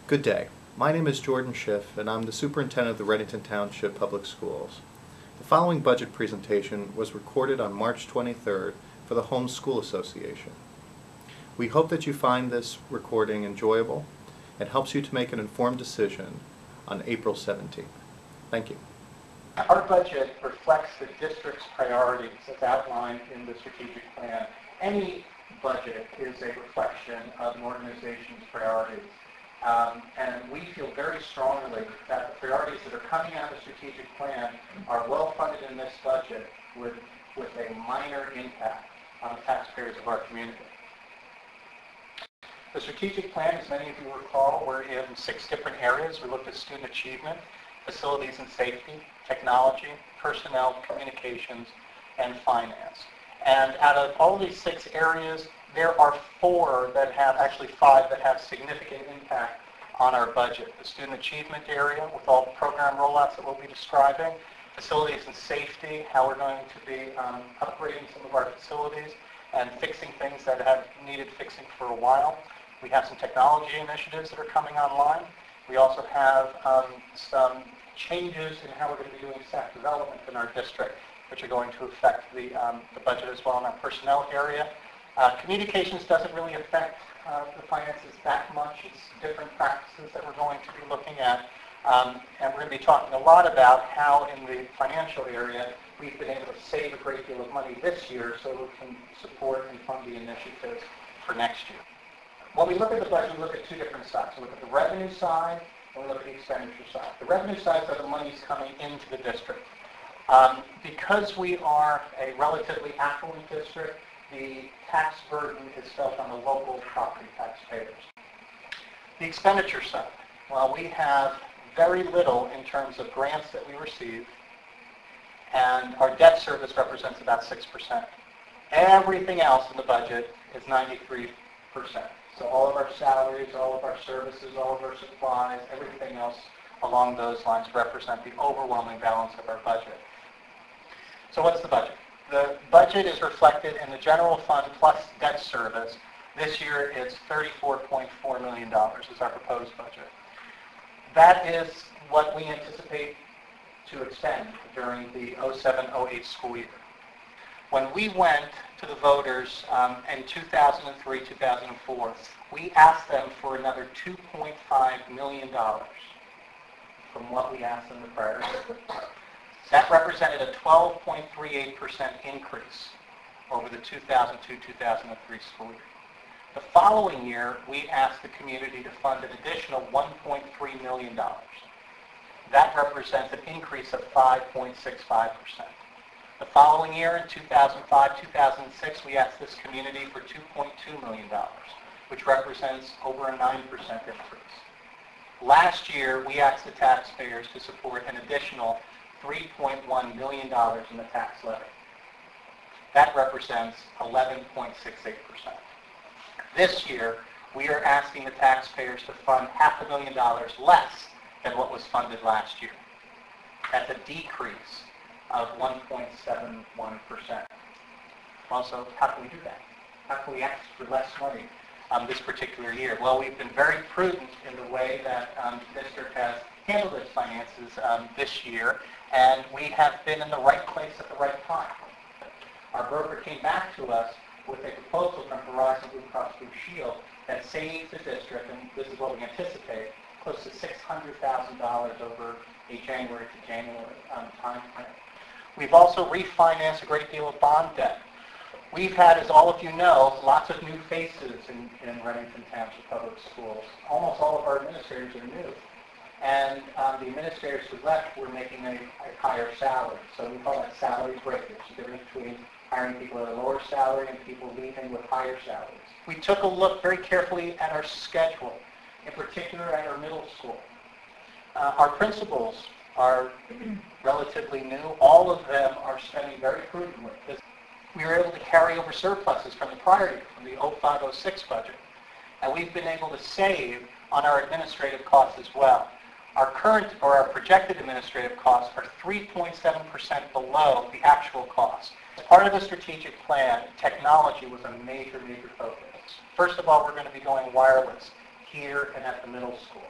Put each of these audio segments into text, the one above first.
Good day. My name is Jordan Schiff, and I'm the Superintendent of the Readington Township Public Schools. The following budget presentation was recorded on March 23rd for the Home School Association. We hope that you find this recording enjoyable and helps you to make an informed decision on April 17th. Thank you. Our budget reflects the district's priorities as outlined in the strategic plan. Any budget is a reflection of an organization's priorities. And we feel very strongly that the priorities that are coming out of the strategic plan are well funded in this budget with a minor impact on the taxpayers of our community. The strategic plan, as many of you recall, we're in 6 different areas. We looked at student achievement, facilities and safety, technology, personnel, communications, and finance. And out of all these 6 areas, there are 5 that have significant impact on our budget. The student achievement area with all the program rollouts that we'll be describing, facilities and safety, how we're going to be upgrading some of our facilities and fixing things that have needed fixing for a while. We have some technology initiatives that are coming online. We also have some changes in how we're going to be doing staff development in our district, which are going to affect the budget as well in our personnel area. Communications doesn't really affect the finances that much. It's different practices that we're going to be looking at. And we're going to be talking a lot about how in the financial area we've been able to save a great deal of money this year so we can support and fund the initiatives for next year. When we look at the budget, we look at 2 different sides. We look at the revenue side and we look at the expenditure side. The revenue side is the money's coming into the district. Because we are a relatively affluent district, the tax burden is felt on the local property taxpayers. The expenditure side, well, we have very little in terms of grants that we receive, and our debt service represents about 6%. Everything else in the budget is 93%. So all of our salaries, all of our services, all of our supplies, everything else along those lines represent the overwhelming balance of our budget. So what's the budget? The budget is reflected in the general fund plus debt service. This year it's $34.4 million is our proposed budget. That is what we anticipate to expend during the 07-08 school year. When we went to the voters in 2003, 2004, we asked them for another $2.5 million from what we asked them the prior year. That represented a 12.38% increase over the 2002-2003 school year. The following year, we asked the community to fund an additional $1.3 million. That represents an increase of 5.65%. The following year, in 2005-2006, we asked this community for $2.2 million, which represents over a 9% increase. Last year, we asked the taxpayers to support an additional $3.1 million in the tax levy. That represents 11.68%. This year, we are asking the taxpayers to fund $500,000 less than what was funded last year. That's a decrease of 1.71%. Also, how can we do that? How can we ask for less money this particular year? Well, we've been very prudent in the way that the district has handled its finances this year, and we have been in the right place at the right time. Our broker came back to us with a proposal from Horizon Blue Cross Blue Shield that saves the district, and this is what we anticipate, close to $600,000 over a January to January time frame. We've also refinanced a great deal of bond debt. We've had, as all of you know, lots of new faces in Readington Township Public Schools. Almost all of our administrators are new. And the administrators who left were making a higher salary. So we call that salary breakage, the difference between hiring people at a lower salary and people leaving with higher salaries. We took a look very carefully at our schedule, in particular at our middle school. Our principals are relatively new. All of them are spending very prudently. We were able to carry over surpluses from the prior year, from the 05-06 budget. And we've been able to save on our administrative costs as well. Our projected administrative costs are 3.7% below the actual cost. As part of the strategic plan, technology was a major focus. First of all, we're going to be going wireless here and at the middle school.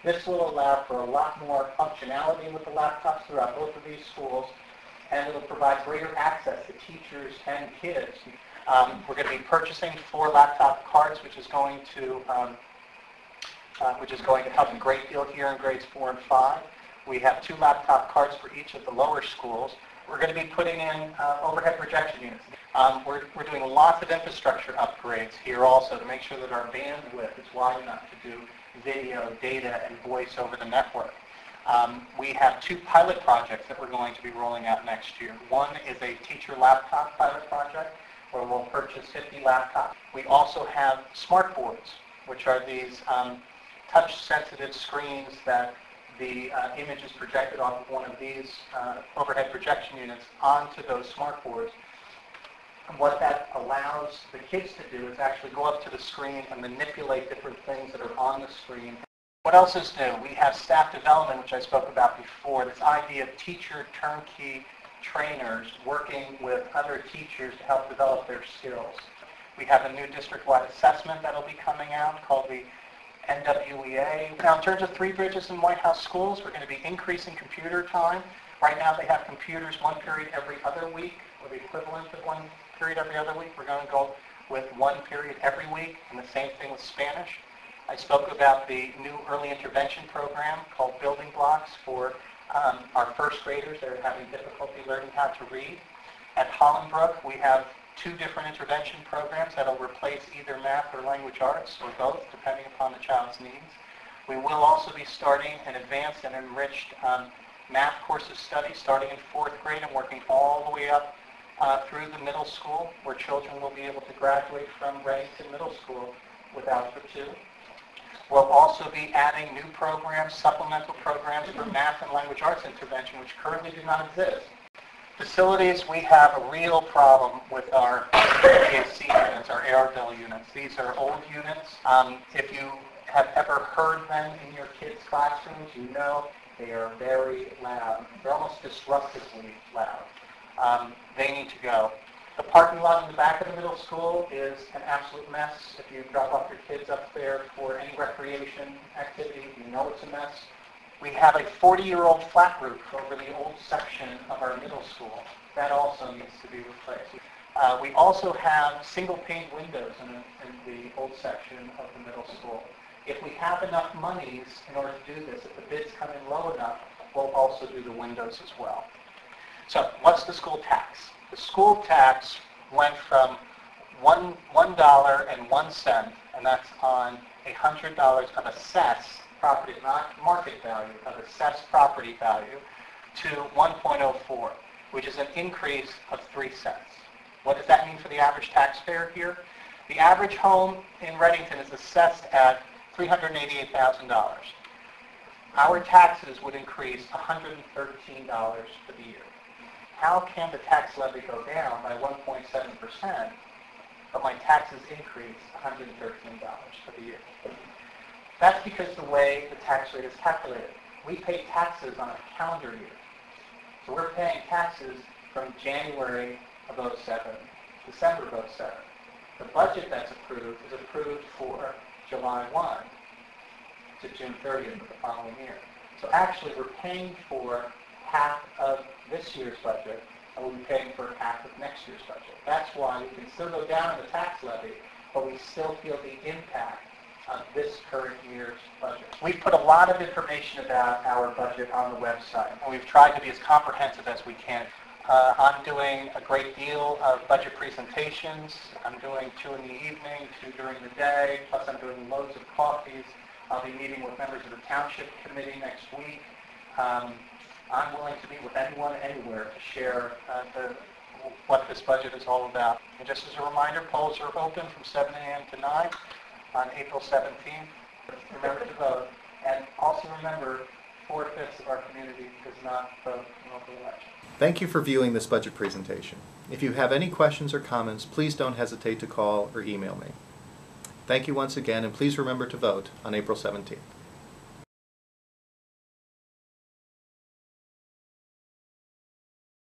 This will allow for a lot more functionality with the laptops throughout both of these schools, and it will provide greater access to teachers and kids. We're going to be purchasing 4 laptop cards, which is going to help a great deal here in grades 4 and 5. We have 2 laptop cards for each of the lower schools. We're going to be putting in overhead projection units. We're doing lots of infrastructure upgrades here also to make sure that our bandwidth is wide enough to do video, data, and voice over the network. We have 2 pilot projects that we're going to be rolling out next year. One is a teacher laptop pilot project where we'll purchase 50 laptops. We also have smart boards, which are these touch-sensitive screens that the image is projected off of one of these overhead projection units onto those smart boards. And what that allows the kids to do is actually go up to the screen and manipulate different things that are on the screen. What else is new? We have staff development, which I spoke about before, this idea of teacher turnkey trainers working with other teachers to help develop their skills. We have a new district-wide assessment that will be coming out called the NWEA. Now, in terms of Three Bridges and White House schools, we're going to be increasing computer time. Right now, they have computers 1 period every other week, or the equivalent of 1 period every other week. We're going to go with 1 period every week, and the same thing with Spanish. I spoke about the new early intervention program called Building Blocks for our first graders that are having difficulty learning how to read. At Hollenbrook, we have 2 different intervention programs that will replace either math or language arts, or both, depending upon the child's needs. We will also be starting an advanced and enriched math course of study starting in 4th grade and working all the way up through the middle school, where children will be able to graduate from Readington Middle School with Algebra 2. We'll also be adding new programs, supplemental programs for math and language arts intervention, which currently do not exist. Facilities, we have a real problem with our AAC units, our ARDL units. These are old units. If you have ever heard them in your kids' classrooms, you know they are very loud. They're almost disruptively loud. They need to go. The parking lot in the back of the middle school is an absolute mess. If you drop off your kids up there for any recreation activity, you know it's a mess. We have a 40-year-old flat roof over the old section of our middle school. That also needs to be replaced. We also have single-pane windows in the old section of the middle school. If we have enough monies in order to do this, if the bids come in low enough, we'll also do the windows as well. So what's the school tax? The school tax went from $1.01, and that's on $100 of assessed property, not market value, of assessed property value, to 1.04, which is an increase of 3 cents. What does that mean for the average taxpayer here? The average home in Readington is assessed at $388,000. Our taxes would increase $113 for the year. How can the tax levy go down by 1.7%, but my taxes increase $113 for the year? That's because the way the tax rate is calculated. We pay taxes on a calendar year. So we're paying taxes from January of 07, December of 07. The budget that's approved is approved for July 1 to June 30th of the following year. So actually we're paying for half of this year's budget, and we'll be paying for half of next year's budget. That's why we can still go down in the tax levy, but we still feel the impact of this current year's budget. We've put a lot of information about our budget on the website, and we've tried to be as comprehensive as we can. I'm doing a great deal of budget presentations. I'm doing 2 in the evening, 2 during the day, plus I'm doing loads of coffees. I'll be meeting with members of the Township Committee next week. I'm willing to meet with anyone, anywhere, to share what this budget is all about. And just as a reminder, polls are open from 7 a.m. to 9 on April 17th. Remember to vote. And also remember, 4/5 of our community does not vote in local elections. Thank you for viewing this budget presentation. If you have any questions or comments, please don't hesitate to call or email me. Thank you once again, and please remember to vote on April 17th.